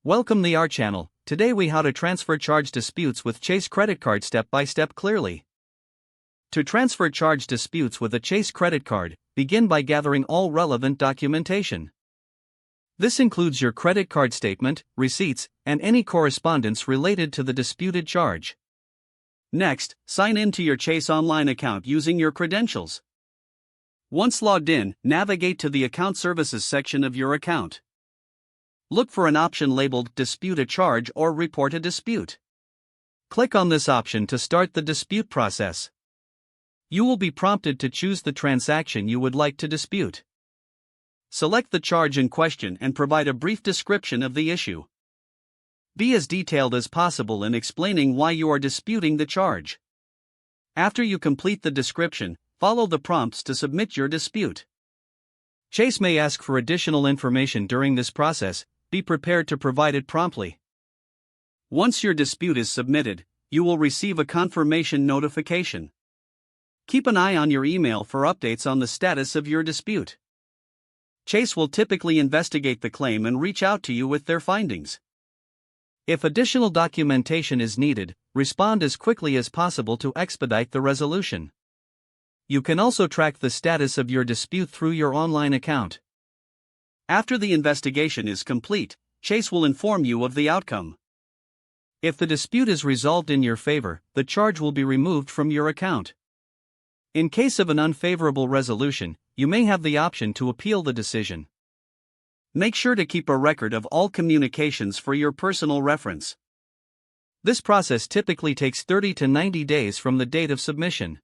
Welcome to our channel. Today we how to transfer charge disputes with Chase credit card step by step clearly. To transfer charge disputes with a Chase credit card, begin by gathering all relevant documentation. This includes your credit card statement, receipts, and any correspondence related to the disputed charge. Next, sign in to your Chase online account using your credentials. Once logged in, navigate to the Account Services section of your account. Look for an option labeled Dispute a Charge or Report a Dispute. Click on this option to start the dispute process. You will be prompted to choose the transaction you would like to dispute. Select the charge in question and provide a brief description of the issue. Be as detailed as possible in explaining why you are disputing the charge. After you complete the description, follow the prompts to submit your dispute. Chase may ask for additional information during this process. Be prepared to provide it promptly. Once your dispute is submitted, you will receive a confirmation notification. Keep an eye on your email for updates on the status of your dispute. Chase will typically investigate the claim and reach out to you with their findings. If additional documentation is needed, respond as quickly as possible to expedite the resolution. You can also track the status of your dispute through your online account. After the investigation is complete, Chase will inform you of the outcome. If the dispute is resolved in your favor, the charge will be removed from your account. In case of an unfavorable resolution, you may have the option to appeal the decision. Make sure to keep a record of all communications for your personal reference. This process typically takes 30 to 90 days from the date of submission.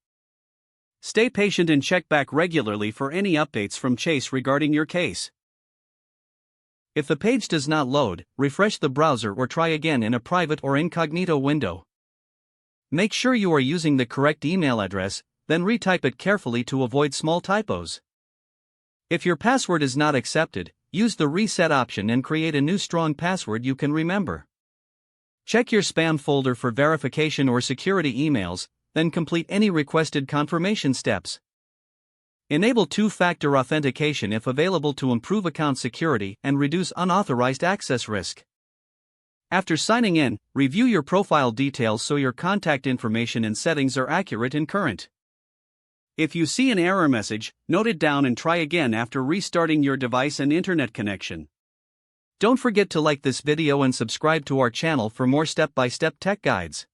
Stay patient and check back regularly for any updates from Chase regarding your case. If the page does not load, refresh the browser or try again in a private or incognito window. Make sure you are using the correct email address, then retype it carefully to avoid small typos. If your password is not accepted, use the reset option and create a new strong password you can remember. Check your spam folder for verification or security emails, then complete any requested confirmation steps. Enable two-factor authentication if available to improve account security and reduce unauthorized access risk. After signing in, review your profile details so your contact information and settings are accurate and current. If you see an error message, note it down and try again after restarting your device and internet connection. Don't forget to like this video and subscribe to our channel for more step-by-step tech guides.